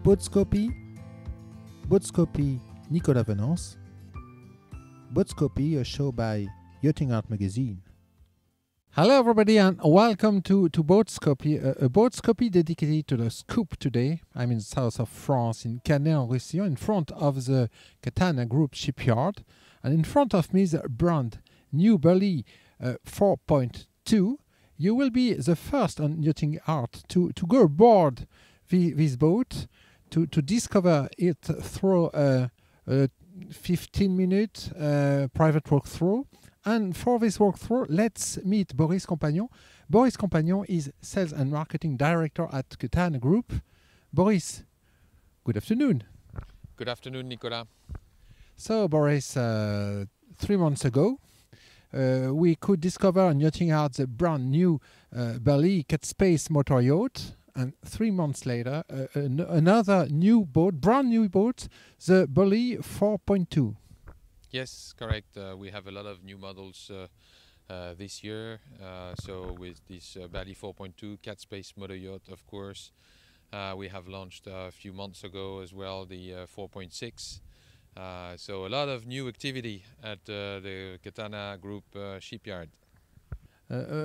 BoatScopy, BoatScopy Nicolas Venance, BoatScopy, a show by Yachting Art magazine. Hello everybody and welcome to BoatScopy, a BoatScopy dedicated to the scoop today. I'm in the south of France, in Canet-en-Roussillon, in front of the Catamaran Group shipyard. And in front of me is a brand new Bali 4.2. You will be the first on Yachting Art to go aboard this boat, to discover it through a 15-minute private walkthrough. And for this walkthrough, let's meet Boris Compagnon. Boris Compagnon is Sales and Marketing Director at Catamaran Group. Boris, good afternoon. Good afternoon, Nicolas. So, Boris, 3 months ago, we could discover on Yachting Art the brand new Bali Catspace Motoryacht. And 3 months later, another new boat, brand new boat, the Bali 4.2. Yes, correct. We have a lot of new models this year. So with this Bali 4.2 Catspace Motoryacht, of course, we have launched a few months ago as well the 4.6. So a lot of new activity at the Catamaran Group shipyard.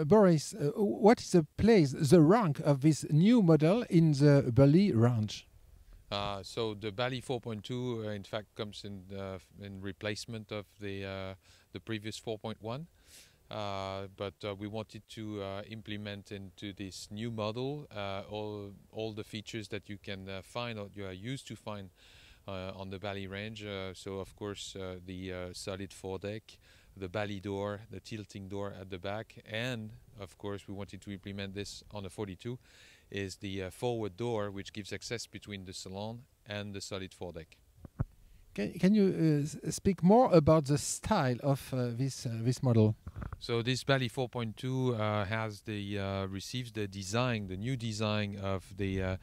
Boris, what is the place, the rank of this new model in the Bali range? So the Bali 4.2 in fact comes in replacement of the previous 4.1, but we wanted to implement into this new model all the features that you can find or you are used to find on the Bali range. So of course the solid foredeck, the Bali door, the tilting door at the back, and of course we wanted to implement this on the 42 is the forward door, which gives access between the salon and the solid foredeck. Can you speak more about the style of this model? So this Bali 4.2 has receives the design, the new design of the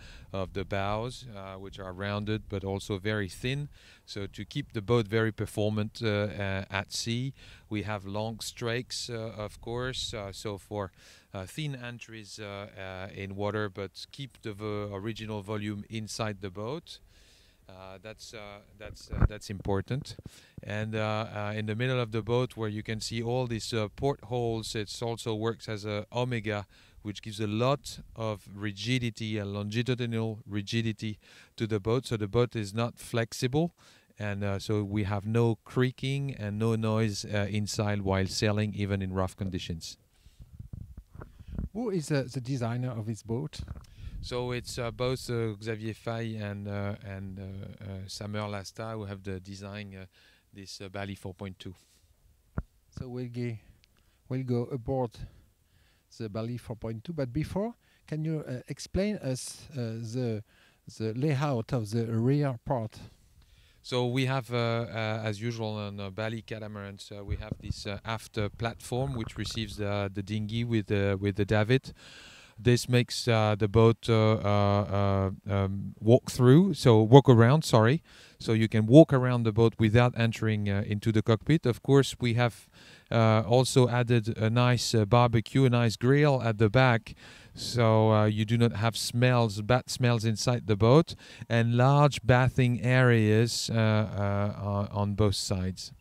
bows, which are rounded but also very thin. So to keep the boat very performant at sea, we have long strakes, of course. So for thin entries in water, but keep the original volume inside the boat. That's important. And in the middle of the boat, where you can see all these portholes, it also works as a omega, which gives a lot of rigidity, a longitudinal rigidity to the boat. So the boat is not flexible, and so we have no creaking and no noise inside while sailing, even in rough conditions. Who is the designer of this boat? So it's both Xavier Fay and Samer Lasta who have designed this Bali 4.2. So we'll go aboard the Bali 4.2. But before, can you explain us the layout of the rear part? So we have, as usual on Bali Catamarans, we have this aft platform which receives the dinghy with the davit. This makes the boat walk around, sorry. So you can walk around the boat without entering into the cockpit. Of course, we have also added a nice barbecue, a nice grill at the back. So you do not have bad smells inside the boat, and large bathing areas on both sides.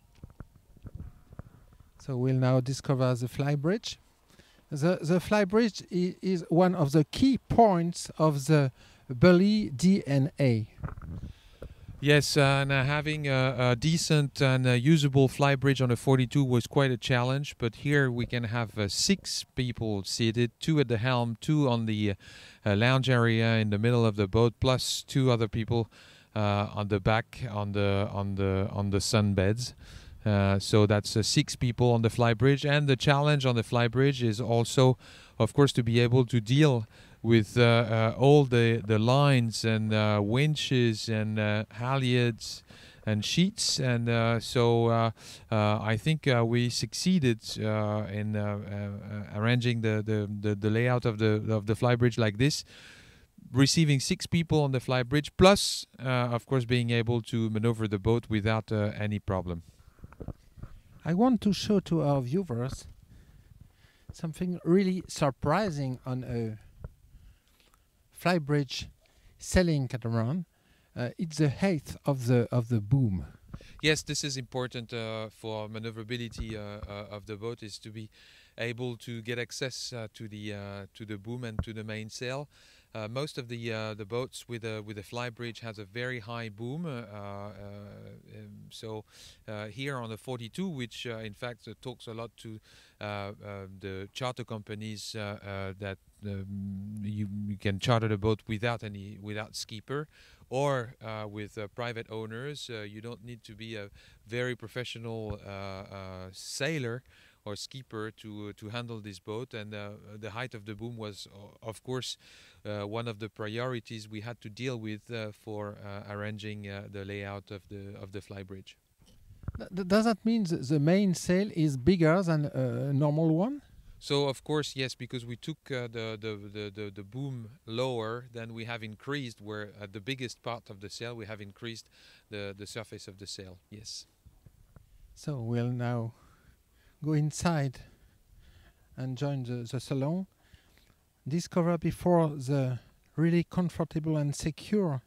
So we'll now discover the flybridge. The flybridge is one of the key points of the Bali DNA. Yes, and having a decent and usable flybridge on a 42 was quite a challenge, but here we can have 6 people seated, 2 at the helm, 2 on the lounge area in the middle of the boat, plus 2 other people on the back on the sunbeds. So that's 6 people on the flybridge, and the challenge on the flybridge is also, of course, to be able to deal with all the lines and winches and halyards and sheets, and so I think we succeeded in arranging the layout of the flybridge like this, receiving 6 people on the flybridge, plus of course being able to maneuver the boat without any problem. I want to show to our viewers something really surprising on a flybridge sailing catamaran. it's the height of the boom. Yes, this is important for maneuverability of the boat, is to be able to get access to the boom and to the mainsail. Most of the boats with a fly bridge has a very high boom. So here on the 42, which in fact talks a lot to the charter companies that you can charter the boat without skipper, or with private owners. You don't need to be a very professional sailor or skipper to handle this boat, and the height of the boom was of course one of the priorities we had to deal with for arranging the layout of the flybridge. Does that mean the mainsail is bigger than a normal one? So of course, yes, because we took the boom lower, then we have increased, where at the biggest part of the sail we have increased the surface of the sail. Yes. So we'll now go inside and join the salon. Discover before the really comfortable and secure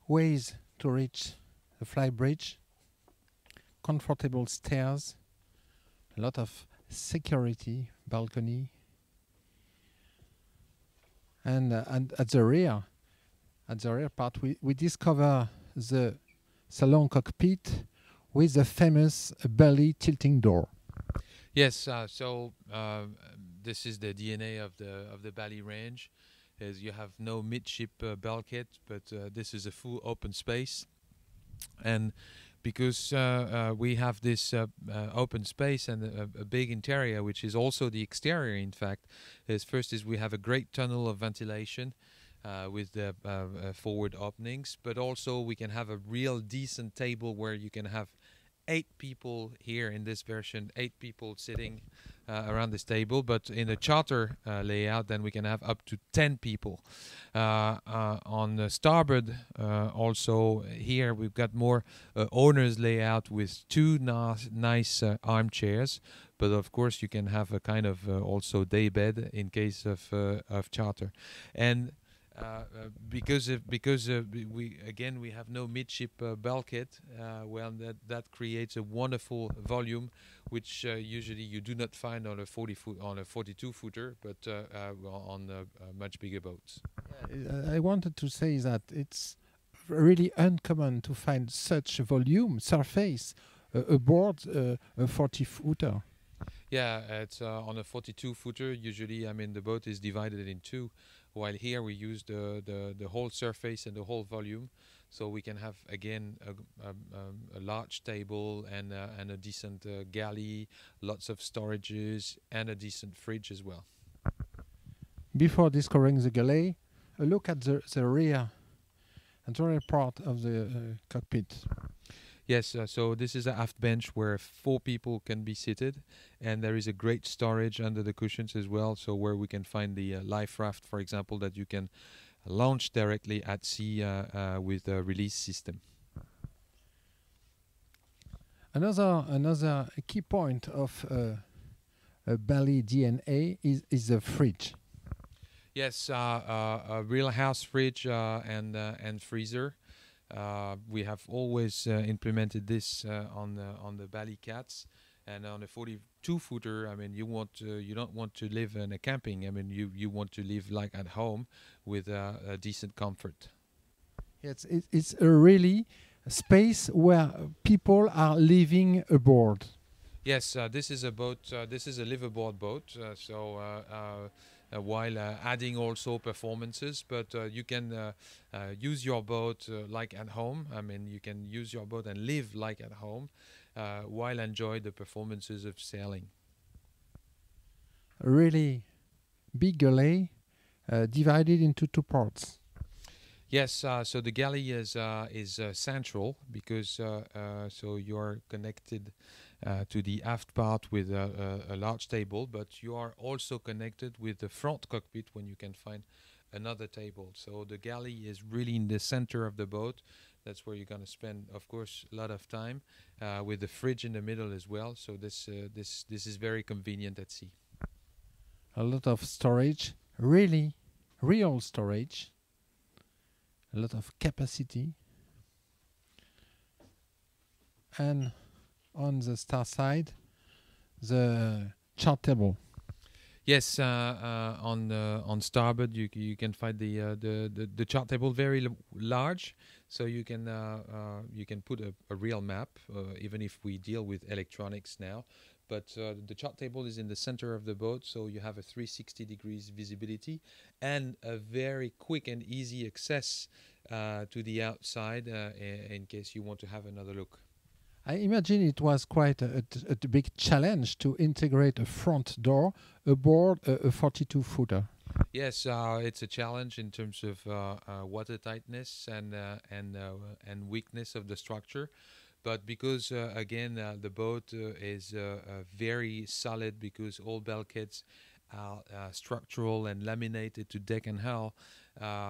ways to reach the flybridge. Comfortable stairs, a lot of security, balcony, and at the rear part we discover the Salon Cockpit with the famous Bali tilting door. Yes, so this is the DNA of the Bali range, is you have no midship bulkhead, but this is a full open space, and because we have this open space and a big interior, which is also the exterior, in fact, is we have a great tunnel of ventilation with the forward openings, but also we can have a real decent table where you can have 8 people here in this version, 8 people sitting around this table, but in a charter layout, then we can have up to 10 people. On the starboard, also here we've got more owner's layout with 2 nice armchairs, but of course you can have a kind of also day bed in case of charter. And because we have no midship bulkhead, well, that creates a wonderful volume, which usually you do not find on a 42 footer, but on much bigger boats. I wanted to say that it's really uncommon to find such volume surface aboard a 40 footer. Yeah, it's on a 42 footer. Usually, I mean, the boat is divided in 2. While here we use the whole surface and the whole volume, so we can have again a large table and a decent galley, lots of storages, and a decent fridge as well. Before discovering the galley, a look at the rear part of the cockpit. Yes, so this is an aft bench where 4 people can be seated, and there is a great storage under the cushions as well, so where we can find the life raft, for example, that you can launch directly at sea with a release system. Another key point of a Bali DNA is the fridge. Yes, a real house fridge and freezer. We have always implemented this on the Bali Cats, and on a 42 footer. I mean, you don't want to live in a camping. I mean, you want to live like at home with a decent comfort. It's a really space where people are living aboard. Yes, this is a boat. This is a liveaboard boat. While adding also performances, but you can use your boat like at home. I mean, you can use your boat and live like at home while enjoy the performances of sailing. A really big galley divided into 2 parts. Yes, so the galley is central because so you're connected to the aft part with a large table, but you are also connected with the front cockpit when you can find another table. So the galley is really in the center of the boat. That's where you're going to spend, of course, a lot of time with the fridge in the middle as well. So this is very convenient at sea. A lot of storage, really real storage. a lot of capacity. And on the star side, the chart table. Yes, on starboard you can find the chart table very large, so you can put a real map, even if we deal with electronics now. But the chart table is in the center of the boat, so you have a 360 degrees visibility and a very quick and easy access to the outside in case you want to have another look. I imagine it was quite a big challenge to integrate a front door aboard a 42-footer. Yes, it's a challenge in terms of water tightness and weakness of the structure. But because, again, the boat is very solid, because all bulkheads are structural and laminated to deck and hull,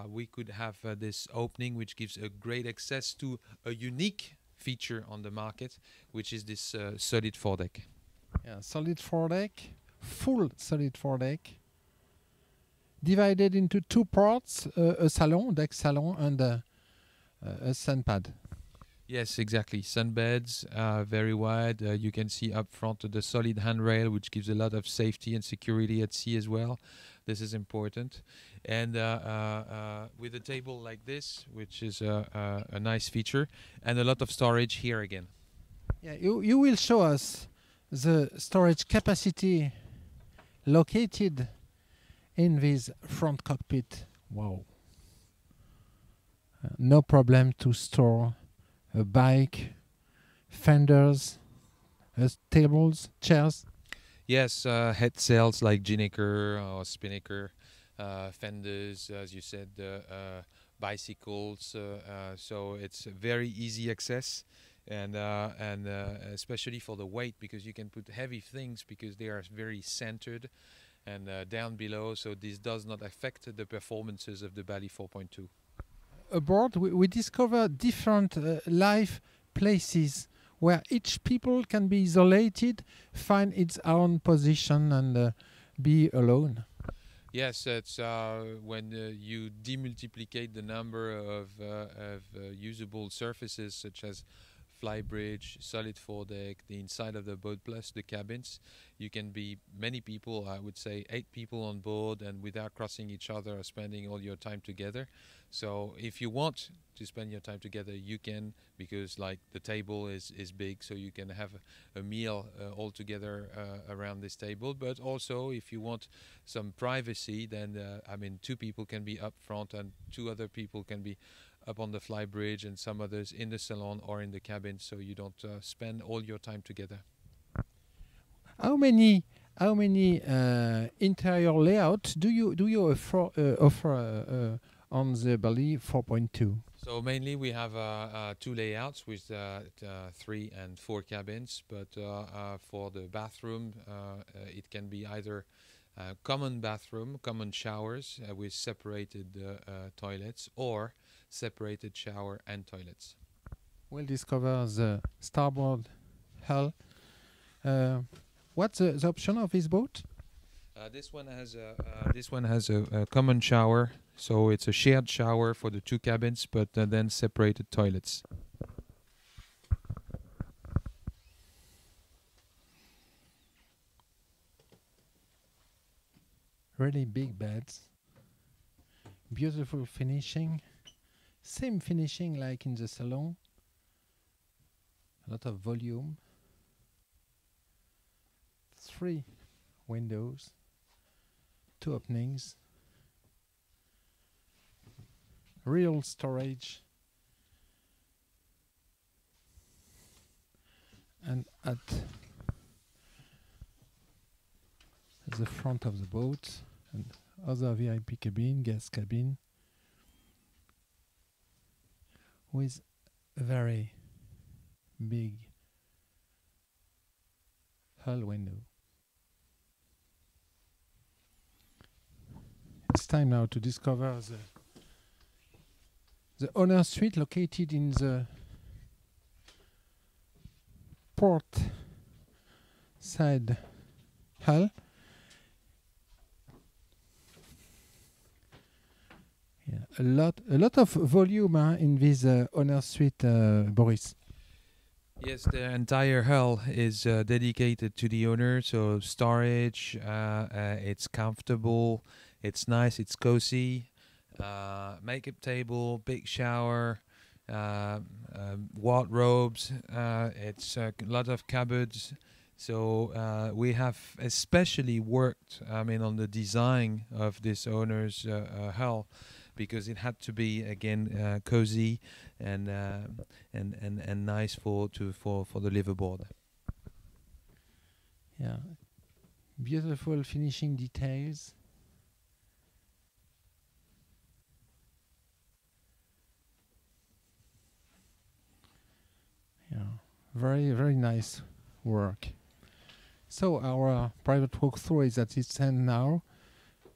we could have this opening which gives a great access to a unique feature on the market, which is this solid foredeck. Yeah, solid foredeck, full solid foredeck, divided into two parts, a salon, deck salon, and a sun pad. Yes, exactly. Sunbeds, very wide. You can see up front the solid handrail, which gives a lot of safety and security at sea as well. This is important. And with a table like this, which is a nice feature, and a lot of storage here again. Yeah, you will show us the storage capacity located in this front cockpit. Wow. No problem to store a bike, fenders, tables, chairs. Yes, head sails like Gineker or Spinnaker, fenders, as you said, bicycles. So it's very easy access, and especially for the weight, because you can put heavy things because they are very centered and down below. So this does not affect the performances of the Bali 4.2. Aboard, we discover different life places where each people can be isolated, find its own position, and be alone. Yes, it's when you demultiplicate the number of usable surfaces, such as flybridge, solid foredeck, the inside of the boat, plus the cabins. You can be many people, I would say 8 people on board, and without crossing each other or spending all your time together. So if you want to spend your time together, you can, because like the table is big, so you can have a meal all together around this table. But also if you want some privacy, then 2 people can be up front and 2 other people can be up on the fly bridge, and some others in the salon or in the cabin, so you don't spend all your time together. How many interior layouts do you offer on the Bali 4.2? So mainly we have 2 layouts with 3 and 4 cabins, but for the bathroom it can be either common bathroom, common showers with separated toilets, or separated shower and toilets. We'll discover the starboard hull. What's the option of this boat? This one has a common shower, so it's a shared shower for the 2 cabins, but then separated toilets. Really big beds, beautiful finishing, same finishing like in the salon, a lot of volume, 3 windows, 2 openings, real storage, and at the front of the boat, and other VIP cabin, guest cabin, with a very big hull window. It's time now to discover the owner's suite located in the port side hull. Yeah, a lot of volume in this owner suite, Boris. Yes, the entire hull is dedicated to the owner, so storage, it's comfortable, it's nice, it's cozy, makeup table, big shower, wardrobes, it's a lot of cupboards. So we have especially worked, on the design of this owner's hull, because it had to be again cozy and nice for the liveaboard. Yeah, beautiful finishing details. Yeah, very nice work. So our private walkthrough is at its end now.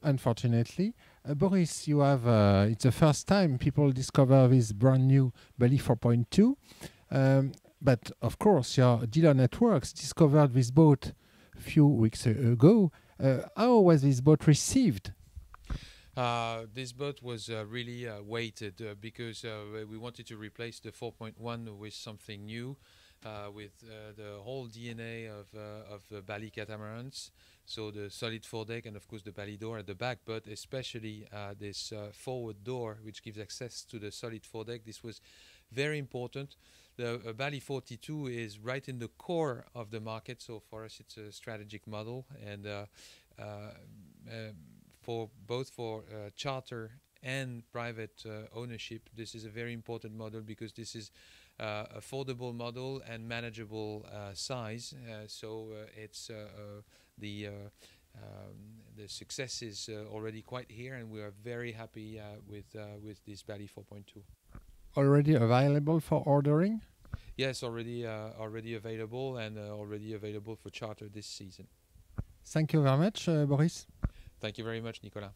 Unfortunately, Boris, you have it's the first time people discover this brand new Bali 4.2. But of course, your dealer networks discovered this boat a few weeks ago. How was this boat received? This boat was really weighted because we wanted to replace the 4.1 with something new, with the whole DNA of Bali Catamarans. So the solid foredeck and of course the Bali door at the back, but especially this forward door which gives access to the solid foredeck. This was very important. The Bali 42 is right in the core of the market, so for us it's a strategic model, and for charter and private ownership, this is a very important model because this is affordable model and manageable size. So it's the success is already quite here, and we are very happy with this Bali 4.2. Already available for ordering? Yes, already available, and already available for charter this season. Thank you very much, Boris. Thank you very much, Nicolas.